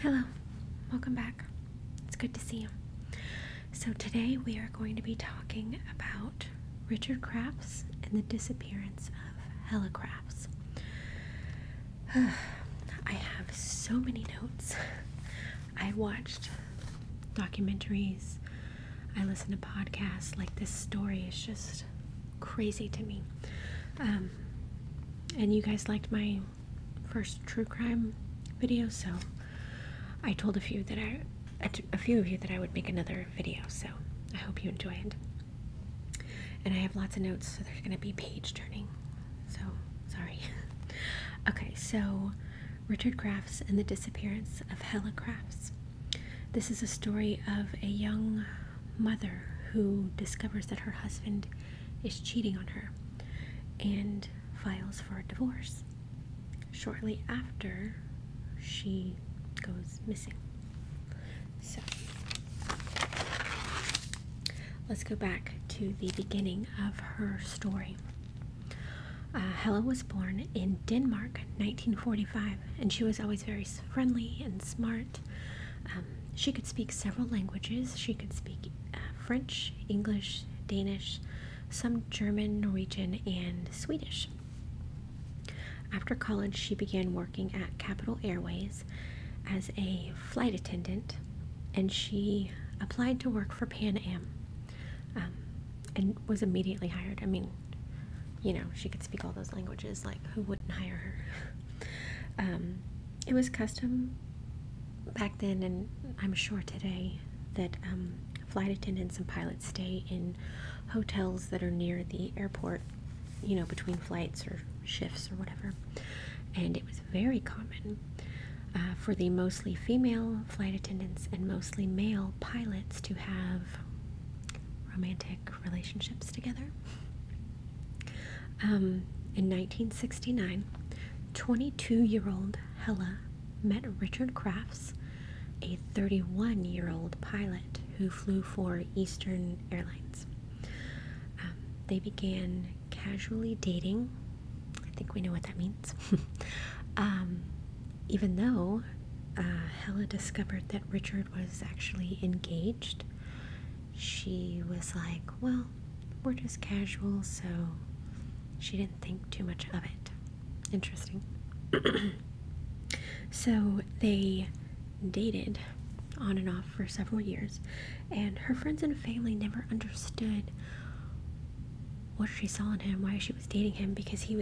Hello, welcome back. It's good to see you. So today we are going to be talking about Helicrafts and the Disappearance of Helicrafts. I have so many notes. I watched documentaries, I listen to podcasts. Like, this story is just crazy to me. And you guys liked my first true crime video, so I told a few of you that I would make another video, so I hope you enjoy it. And I have lots of notes, so there's going to be page turning, so sorry. Okay, so Helicrafts and the Disappearance of Helicrafts. This is a story of a young mother who discovers that her husband is cheating on her and files for a divorce shortly after she goes missing. So let's go back to the beginning of her story. Helle was born in Denmark, 1945, and she was always very friendly and smart. She could speak several languages. She could speak French, English, Danish, some German, Norwegian, and Swedish. After college, she began working at Capital Airways as a flight attendant, and she applied to work for Pan Am and was immediately hired. I mean, you know, she could speak all those languages, like, who wouldn't hire her? It was custom back then, and I'm sure today, that flight attendants and pilots stay in hotels that are near the airport, you know, between flights or shifts or whatever. And it was very common for the mostly female flight attendants and mostly male pilots to have romantic relationships together. In 1969, 22-year-old Helle met Richard Crafts, a 31-year-old pilot who flew for Eastern Airlines. They began casually dating. I think we know what that means. Even though Helle discovered that Richard was actually engaged, she was like, well, we're just casual, so she didn't think too much of it. Interesting. So they dated on and off for several years, and her friends and family never understood what she saw in him, why she was dating him, because he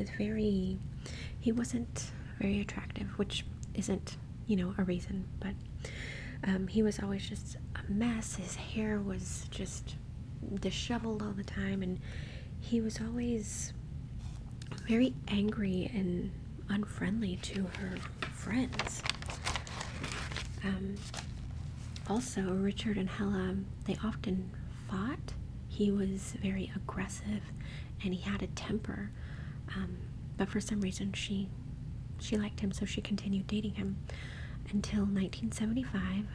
wasn't very attractive, which isn't, you know, a reason, but he was always just a mess. His hair was just disheveled all the time, and he was always very angry and unfriendly to her friends. Also, Richard and Helle, they often fought. He was very aggressive, and he had a temper, but for some reason she liked him, so she continued dating him until 1975.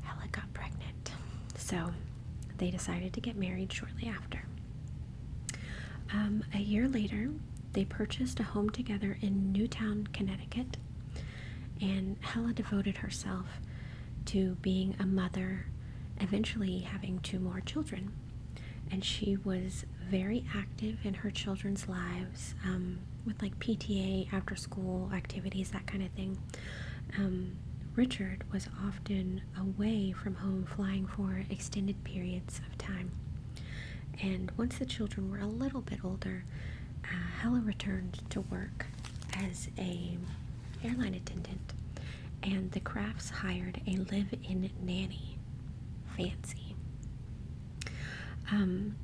Helle got pregnant, so they decided to get married shortly after. A year later, they purchased a home together in Newtown, Connecticut, and Helle devoted herself to being a mother, eventually having 2 more children. And she was very active in her children's lives, with like PTA, after school activities, that kind of thing. Richard was often away from home, flying for extended periods of time. And once the children were a little bit older, Helle returned to work as a airline attendant, and the Crafts hired a live-in nanny, fancy,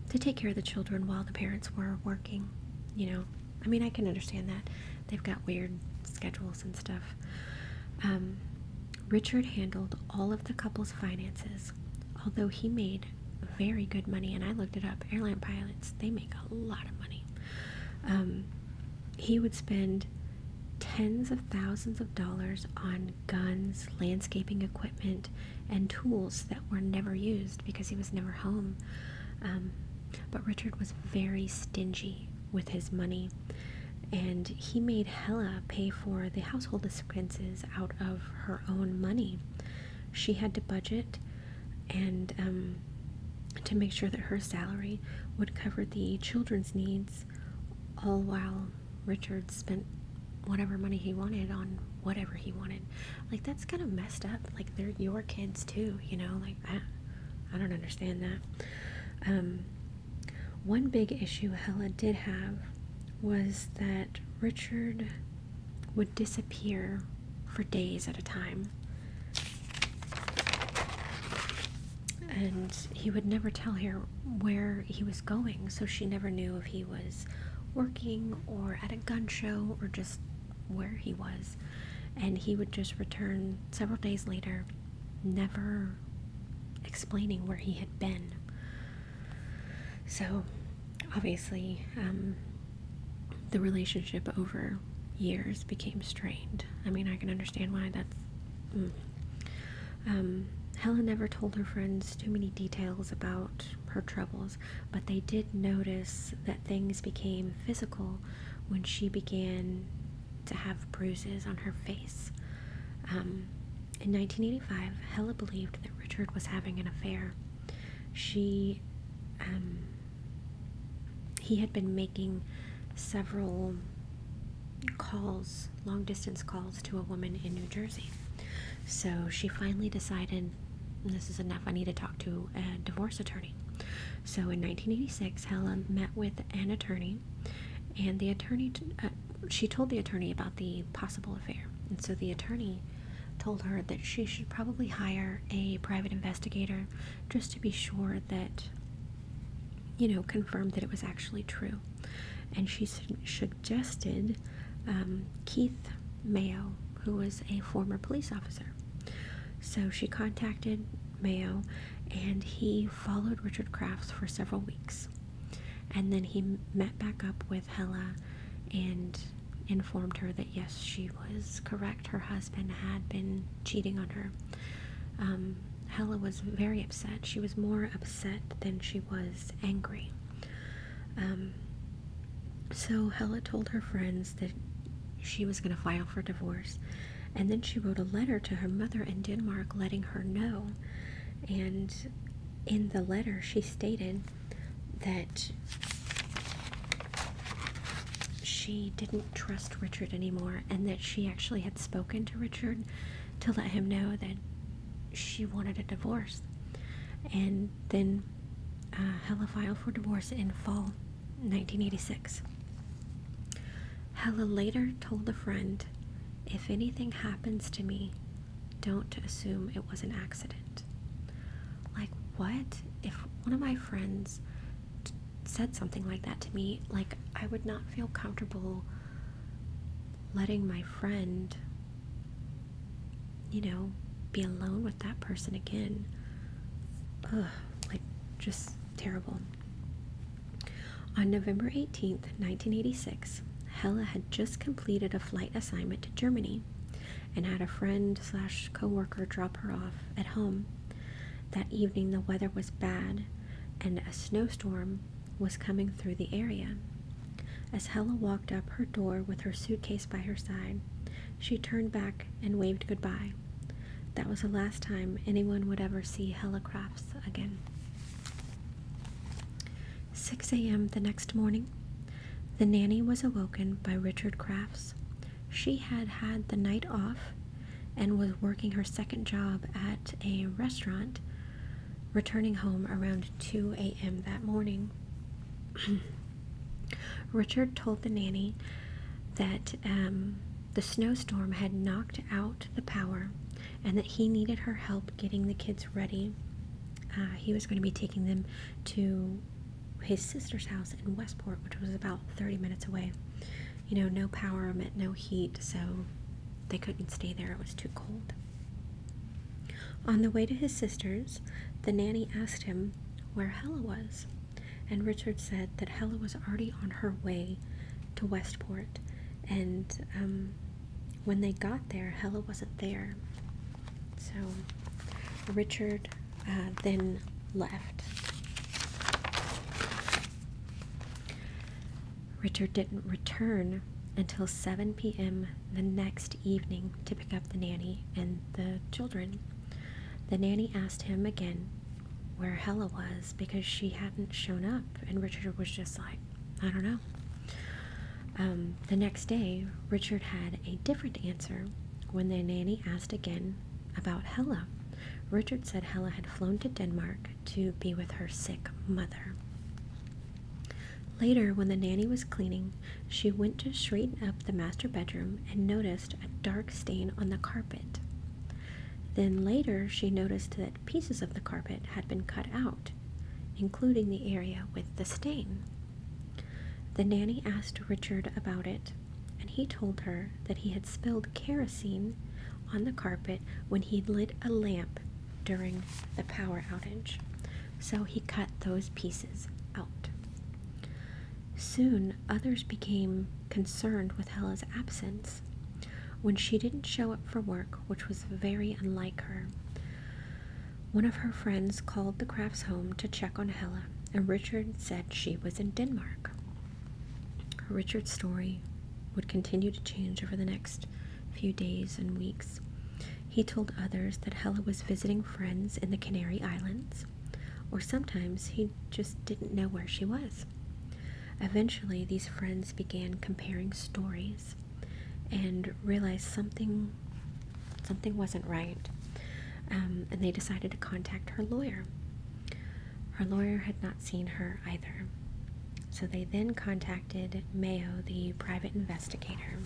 to take care of the children while the parents were working. You know, I mean, I can understand that. They've got weird schedules and stuff. Richard handled all of the couple's finances, although he made very good money, and I looked it up. Airline pilots, they make a lot of money. He would spend tens of thousands of dollars on guns, landscaping equipment, and tools that were never used because he was never home. But Richard was very stingy with his money, and he made Helle pay for the household expenses out of her own money. She had to budget and to make sure that her salary would cover the children's needs, all while Richard spent whatever money he wanted on whatever he wanted. Like, that's kind of messed up. Like, they're your kids too, you know? Like, I don't understand that. One big issue Helle did have was that Richard would disappear for days at a time. And he would never tell her where he was going, so she never knew if he was working or at a gun show or just where he was. And he would just return several days later, never explaining where he had been. So obviously the relationship over years became strained. I mean, I can understand why that's Helle never told her friends too many details about her troubles, but they did notice that things became physical when she began to have bruises on her face. In 1985, Helle believed that Richard was having an affair. He had been making several calls, long-distance calls, to a woman in New Jersey. So she finally decided, this is enough, I need to talk to a divorce attorney. So in 1986, Helle met with an attorney, and the attorney, she told the attorney about the possible affair. And so the attorney told her that she should probably hire a private investigator just to be sure that, you know, confirm that it was actually true. And she suggested Keith Mayo, who was a former police officer. So she contacted Mayo, and he followed Richard Crafts for several weeks. And then he met back up with Helle and informed her that yes, she was correct. Her husband had been cheating on her. Helle was very upset. She was more upset than she was angry. So Helle told her friends that she was going to file for divorce, and then she wrote a letter to her mother in Denmark letting her know. And in the letter she stated that she didn't trust Richard anymore, and that she actually had spoken to Richard to let him know that she wanted a divorce. And then Helle filed for divorce in fall 1986. Helle later told a friend, "If anything happens to me, don't assume it was an accident." Like, what? If one of my friends said something like that to me, like, I would not feel comfortable letting my friend, you know, be alone with that person again. Ugh, like, just terrible. On November 18th, 1986, Helle had just completed a flight assignment to Germany and had a friend/co-worker drop her off at home. That evening the weather was bad and a snowstorm was coming through the area. As Helle walked up her door with her suitcase by her side, she turned back and waved goodbye. That was the last time anyone would ever see Helicrafts again. 6 a.m. the next morning, the nanny was awoken by Richard Crafts. She had had the night off and was working her second job at a restaurant, returning home around 2 a.m. that morning. Richard told the nanny that the snowstorm had knocked out the power and that he needed her help getting the kids ready. He was going to be taking them to his sister's house in Westport, which was about 30 minutes away. You know, no power meant no heat, so they couldn't stay there. It was too cold. On the way to his sister's, the nanny asked him where Helle was, and Richard said that Helle was already on her way to Westport, and when they got there, Helle wasn't there. So Richard then left. Richard didn't return until 7 p.m. the next evening to pick up the nanny and the children. The nanny asked him again where Helle was because she hadn't shown up, and Richard was just like, I don't know. The next day, Richard had a different answer when the nanny asked again about Helle. Richard said Helle had flown to Denmark to be with her sick mother. Later, when the nanny was cleaning, she went to straighten up the master bedroom and noticed a dark stain on the carpet. Then later, she noticed that pieces of the carpet had been cut out, including the area with the stain. The nanny asked Richard about it, and he told her that he had spilled kerosene on the carpet when he lit a lamp during the power outage, so he cut those pieces out. Soon, others became concerned with Helle's absence. When she didn't show up for work, which was very unlike her, one of her friends called the Crafts home to check on Helle, and Richard said she was in Denmark. Richard's story would continue to change over the next few days and weeks. He told others that Helle was visiting friends in the Canary Islands, or sometimes he just didn't know where she was. Eventually, these friends began comparing stories and realized something wasn't right, and they decided to contact her lawyer. Her lawyer had not seen her either, so they then contacted Mayo, the private investigator.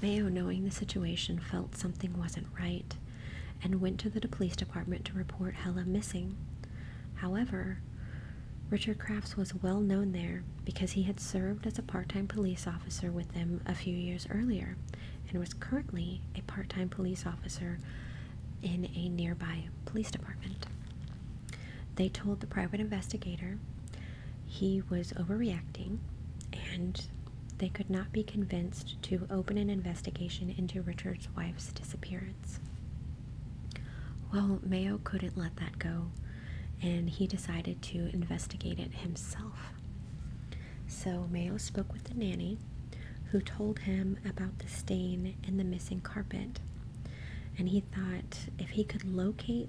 Mayo, knowing the situation, felt something wasn't right and went to the police department to report Helle missing. However, Richard Crafts was well known there because he had served as a part-time police officer with them a few years earlier and was currently a part-time police officer in a nearby police department. They told the private investigator he was overreacting and they could not be convinced to open an investigation into Richard's wife's disappearance. Well, Mayo couldn't let that go, and he decided to investigate it himself. So Mayo spoke with the nanny, who told him about the stain in the missing carpet, and he thought if he could locate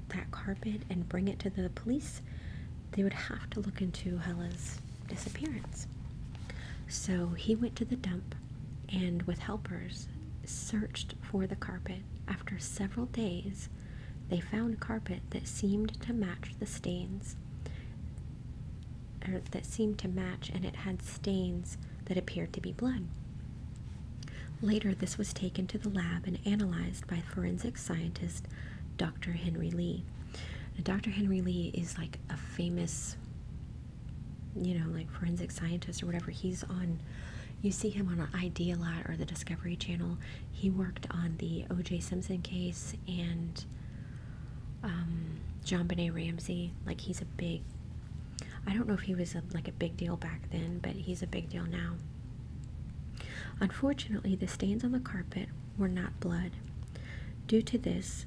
that carpet and bring it to the police, they would have to look into Helle's disappearance. So he went to the dump and, with helpers, searched for the carpet. After several days, they found carpet that seemed to match the stains, and it had stains that appeared to be blood. Later, this was taken to the lab and analyzed by forensic scientist Dr. Henry Lee. Now, Dr. Henry Lee is like a famous, like forensic scientist or whatever. You see him on ID a lot, or the Discovery Channel. He worked on the O.J. Simpson case and John Benet Ramsey. Like, he's a big, I don't know if he was a big deal back then, but he's a big deal now. Unfortunately, the stains on the carpet were not blood. Due to this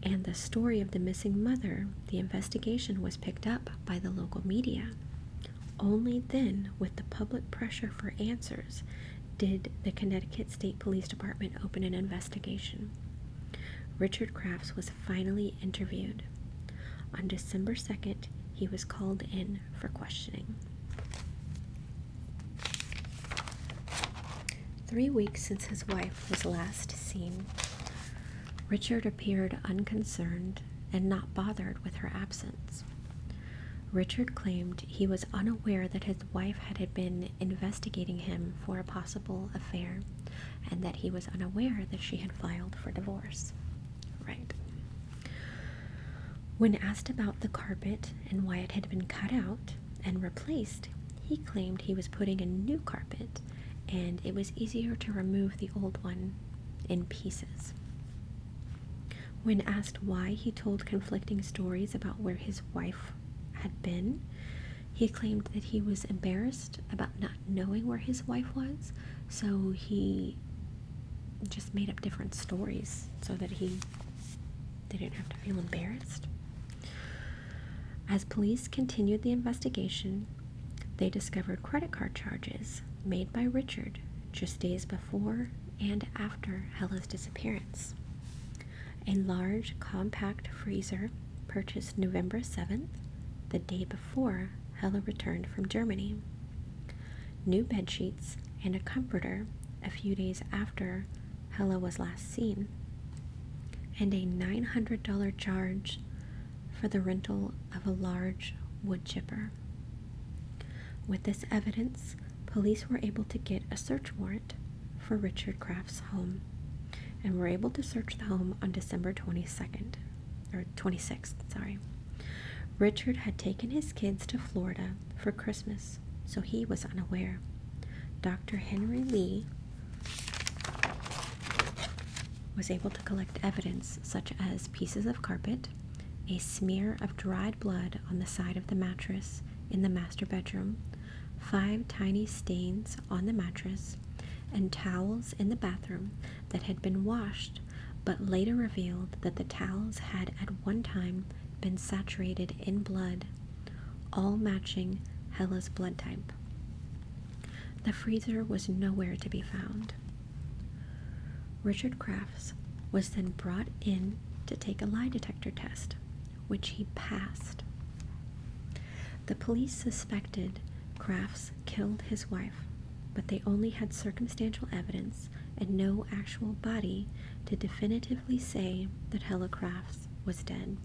and the story of the missing mother, the investigation was picked up by the local media. Only then, with the public pressure for answers, did the Connecticut State Police Department open an investigation. Richard Crafts was finally interviewed. On December 2nd, he was called in for questioning. 3 weeks since his wife was last seen, Richard appeared unconcerned and not bothered with her absence. Richard claimed he was unaware that his wife had been investigating him for a possible affair, and that he was unaware that she had filed for divorce. Right. When asked about the carpet and why it had been cut out and replaced, he claimed he was putting a new carpet, and it was easier to remove the old one in pieces. When asked why he told conflicting stories about where his wife had been, he claimed that he was embarrassed about not knowing where his wife was, so he just made up different stories so that he didn't have to feel embarrassed. As police continued the investigation, they discovered credit card charges made by Richard just days before and after Helle's disappearance. A large, compact freezer purchased November 7th, the day before Helle returned from Germany. New bedsheets and a comforter a few days after Helle was last seen. And a $900 charge for the rental of a large wood chipper. With this evidence, police were able to get a search warrant for Richard Craft's home, and were able to search the home on December 26th. Richard had taken his kids to Florida for Christmas, so he was unaware. Dr. Henry Lee was able to collect evidence such as pieces of carpet, a smear of dried blood on the side of the mattress in the master bedroom, 5 tiny stains on the mattress, and towels in the bathroom that had been washed, but later revealed that the towels had at one time been saturated in blood, all matching Helle's blood type. The freezer was nowhere to be found. Richard Crafts was then brought in to take a lie detector test, which he passed. The police suspected Crafts killed his wife, but they only had circumstantial evidence and no actual body to definitively say that Helicrafts was dead.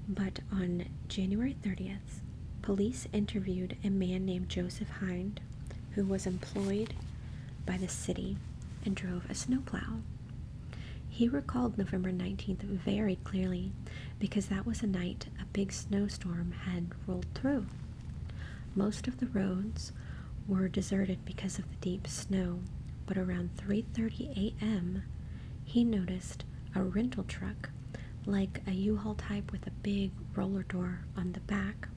But on January 30th, police interviewed a man named Joseph Hind, who was employed by the city and drove a snowplow. He recalled November 19th very clearly because that was a night a big snowstorm had rolled through. Most of the roads were deserted because of the deep snow, but around 3:30 a.m., he noticed a rental truck, like a U-Haul type with a big roller door on the back,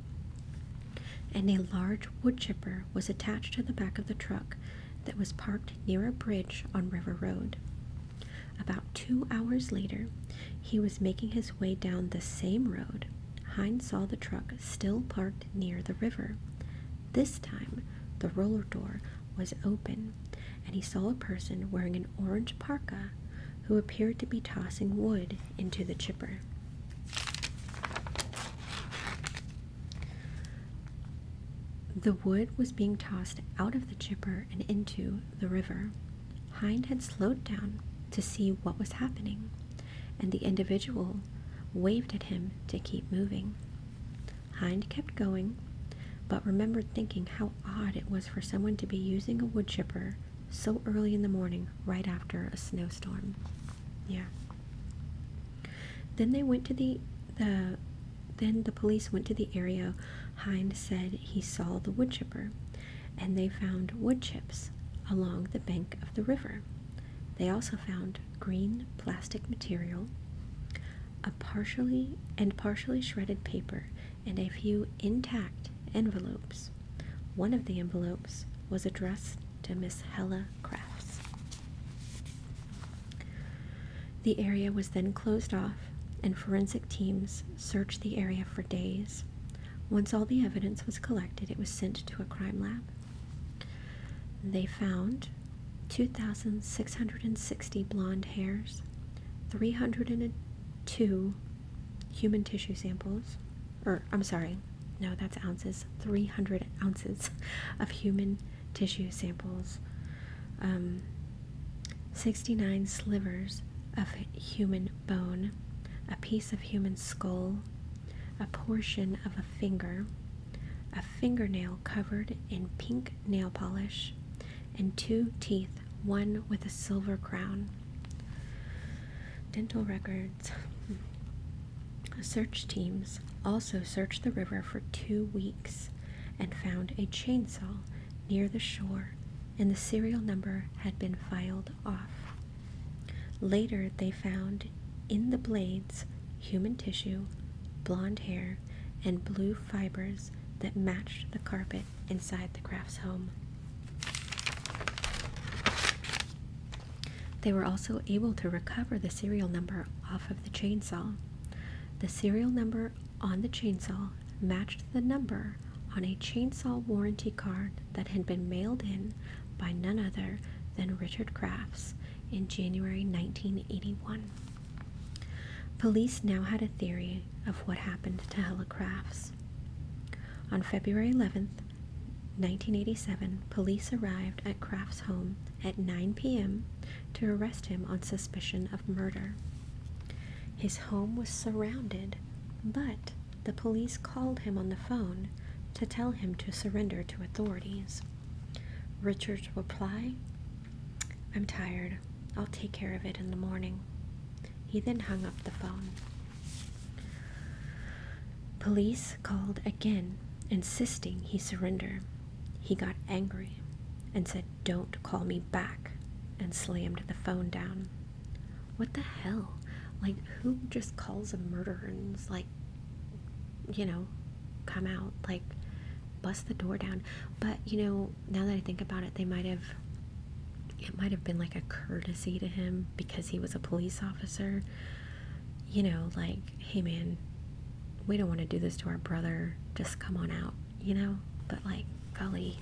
and a large wood chipper was attached to the back of the truck that was parked near a bridge on River Road. About 2 hours later, he was making his way down the same road. Hind saw the truck still parked near the river. This time, the roller door was open, and he saw a person wearing an orange parka who appeared to be tossing wood into the chipper. The wood was being tossed out of the chipper and into the river. Hind had slowed down to see what was happening, and the individual waved at him to keep moving. Hind kept going, but remembered thinking how odd it was for someone to be using a wood chipper so early in the morning right after a snowstorm. Yeah. Then the police went to the area Hind said he saw the wood chipper, and they found wood chips along the bank of the river. They also found green plastic material, a partially shredded paper, and a few intact envelopes. One of the envelopes was addressed to Miss Helicrafts. The area was then closed off, and forensic teams searched the area for days. Once all the evidence was collected, it was sent to a crime lab. They found 2,660 blonde hairs, 302 human tissue samples, 300 ounces of human tissue samples, 69 slivers of human bone, a piece of human skull, a portion of a finger, a fingernail covered in pink nail polish, and 2 teeth, one with a silver crown. Dental records. Search teams also searched the river for 2 weeks and found a chainsaw near the shore, and the serial number had been filed off. Later, they found in the blades human tissue, blonde hair, and blue fibers that matched the carpet inside the Crafts' home. They were also able to recover the serial number off of the chainsaw. The serial number on the chainsaw matched the number on a chainsaw warranty card that had been mailed in by none other than Richard Crafts in January 1981. Police now had a theory of what happened to Helicrafts. On February 11th, 1987, police arrived at Crafts' home at 9 p.m. to arrest him on suspicion of murder. His home was surrounded, but the police called him on the phone to tell him to surrender to authorities. Richard's reply, "I'm tired. I'll take care of it in the morning." He then hung up the phone. Police called again, insisting he surrender. He got angry and said, "Don't call me back," and slammed the phone down. What the hell? Like, who just calls a murderer and is like, come out, like, bust the door down? But, now that I think about it, it might have been like a courtesy to him because he was a police officer. Like, hey man, we don't want to do this to our brother. Just come on out, But like, golly.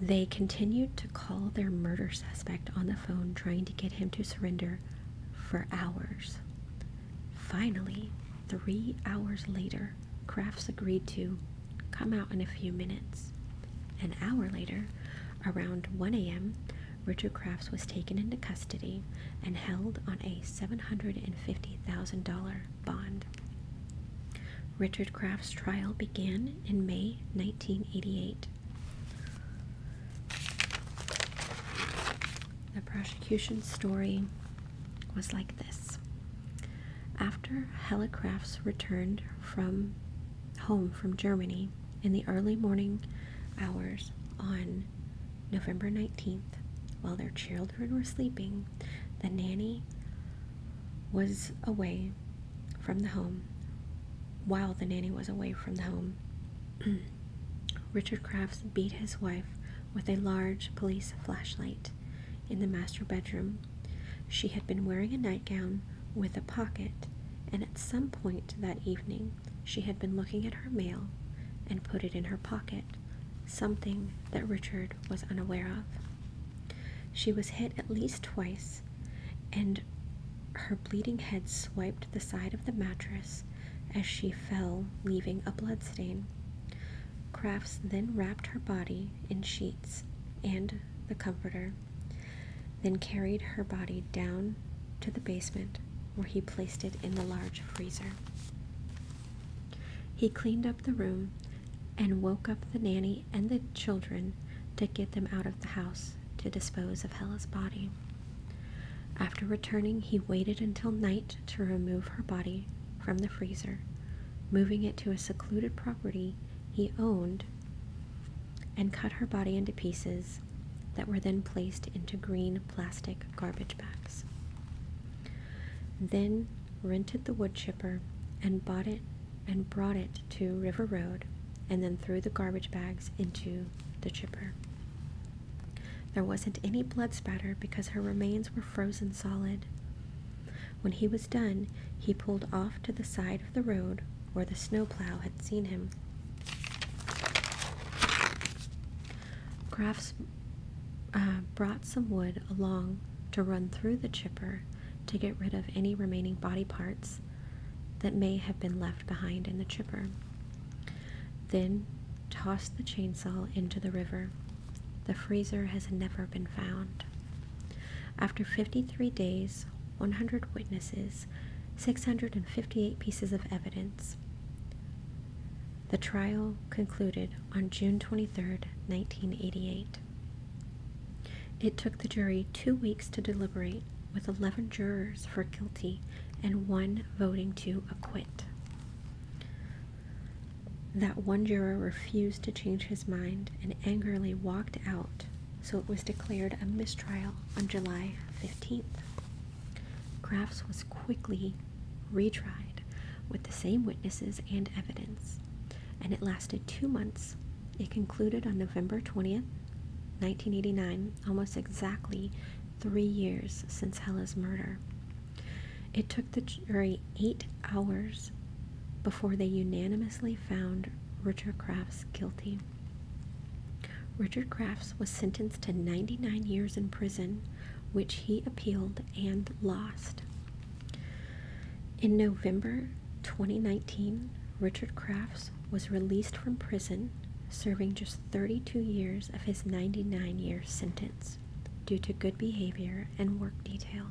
They continued to call their murder suspect on the phone, trying to get him to surrender for hours. Finally, 3 hours later, Crafts agreed to come out in a few minutes. An hour later, around 1 a.m., Richard Crafts was taken into custody and held on a $750,000 bond. Richard Crafts' trial began in May 1988. The prosecution's story was like this. After Helicrafts returned home from Germany in the early morning hours on November 19th, while their children were sleeping, the nanny was away from the home. While the nanny was away from the home, Richard Crafts beat his wife with a large police flashlight in the master bedroom. She had been wearing a nightgown with a pocket, and at some point that evening she had been looking at her mail and put it in her pocket, something that Richard was unaware of. She was hit at least twice, and her bleeding head swiped the side of the mattress as she fell, leaving a bloodstain. Crafts then wrapped her body in sheets and the comforter, then carried her body down to the basement, where he placed it in the large freezer. He cleaned up the room and woke up the nanny and the children to get them out of the house to dispose of Hella's body. After returning, he waited until night to remove her body from the freezer, moving it to a secluded property he owned, and cut her body into pieces that were then placed into green plastic garbage bags. Then rented the wood chipper and brought it to River Road, and then threw the garbage bags into the chipper. There wasn't any blood spatter because her remains were frozen solid. When he was done, he pulled off to the side of the road where the snowplow had seen him. Crafts brought some wood along to run through the chipper to get rid of any remaining body parts that may have been left behind in the chipper. Then tossed the chainsaw into the river. The freezer has never been found. After 53 days, 100 witnesses, 658 pieces of evidence, the trial concluded on June 23, 1988. It took the jury 2 weeks to deliberate, with 11 jurors for guilty and 1 voting to acquit. That one juror refused to change his mind and angrily walked out, so it was declared a mistrial on July 15th. Crafts was quickly retried with the same witnesses and evidence, and it lasted 2 months. It concluded on November 20th, 1989, almost exactly 3 years since Hella's murder. It took the jury 8 hours before they unanimously found Richard Crafts guilty. Richard Crafts was sentenced to 99 years in prison, which he appealed and lost. In November 2019, Richard Crafts was released from prison, serving just 32 years of his 99-year sentence due to good behavior and work detail.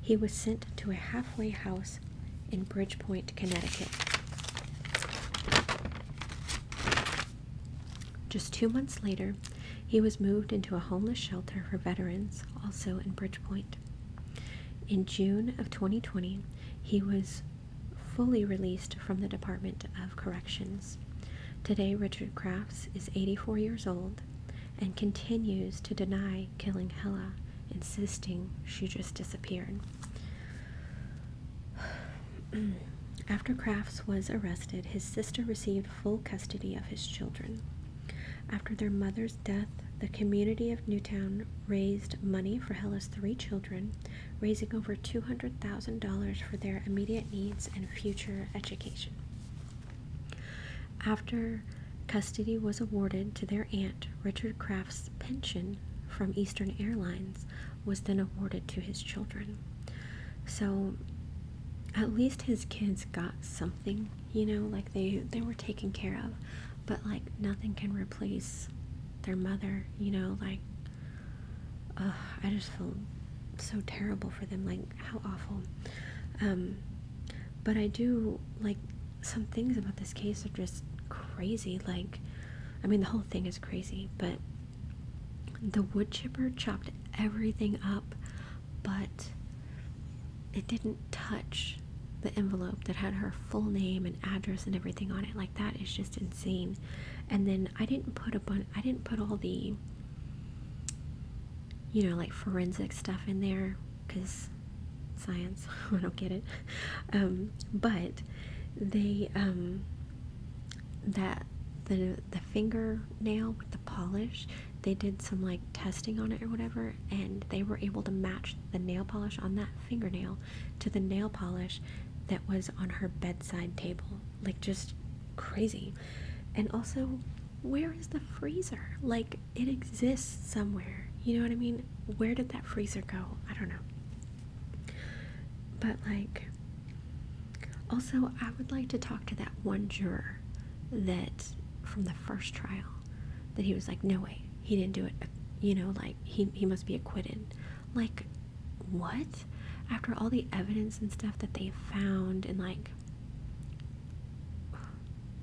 He was sent to a halfway house in Bridgeport, Connecticut. Just 2 months later, he was moved into a homeless shelter for veterans, also in Bridgeport. In June of 2020, he was fully released from the Department of Corrections. Today, Richard Crafts is 84 years old and continues to deny killing Helle, insisting she just disappeared. After Crafts was arrested, his sister received full custody of his children. After their mother's death, the community of Newtown raised money for Helle's 3 children, raising over $200,000 for their immediate needs and future education. After custody was awarded to their aunt, Richard Crafts' pension from Eastern Airlines was then awarded to his children. So at least his kids got something, you know, like they were taken care of, but like nothing can replace their mother, you know, like I just feel so terrible for them, like how awful. But I do, like, some things about this case are just crazy. Like, I mean, the whole thing is crazy, but the wood chipper chopped everything up, but it didn't touch the envelope that had her full name and address and everything on it. Like, that is just insane. And then I didn't put all the, you know, like forensic stuff in there because science, I don't get it. But they the fingernail with the polish, they did some like testing on it or whatever, and they were able to match the nail polish on that fingernail to the nail polish that was on her bedside table. Like, just crazy. And also, where is the freezer? Like, it exists somewhere, you know what I mean? Where did that freezer go? I don't know. But like, also, I would like to talk to that one juror that from the first trial, that he was like, no way, he didn't do it, you know, like he must be acquitted. Like, what? After all the evidence and stuff that they found, and like,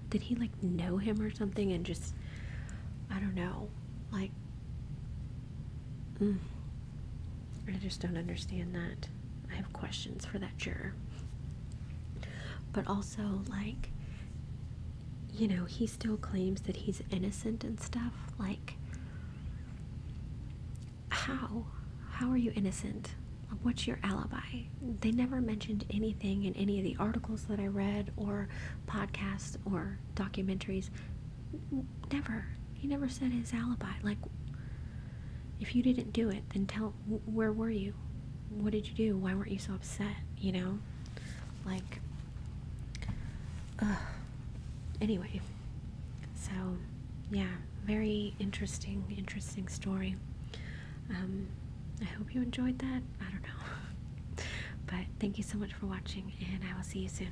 did he like know him or something and just, I don't know, like, I just don't understand that. I have questions for that juror. But also, like, you know, he still claims that he's innocent and stuff. Like, how are you innocent? What's your alibi? They never mentioned anything in any of the articles that I read or podcasts or documentaries. Never. He never said his alibi. Like, if you didn't do it, then tell, where were you? What did you do? Why weren't you so upset? You know? Like, anyway. So, yeah, very interesting story. I hope you enjoyed that. I don't know. But thank you so much for watching, and I will see you soon.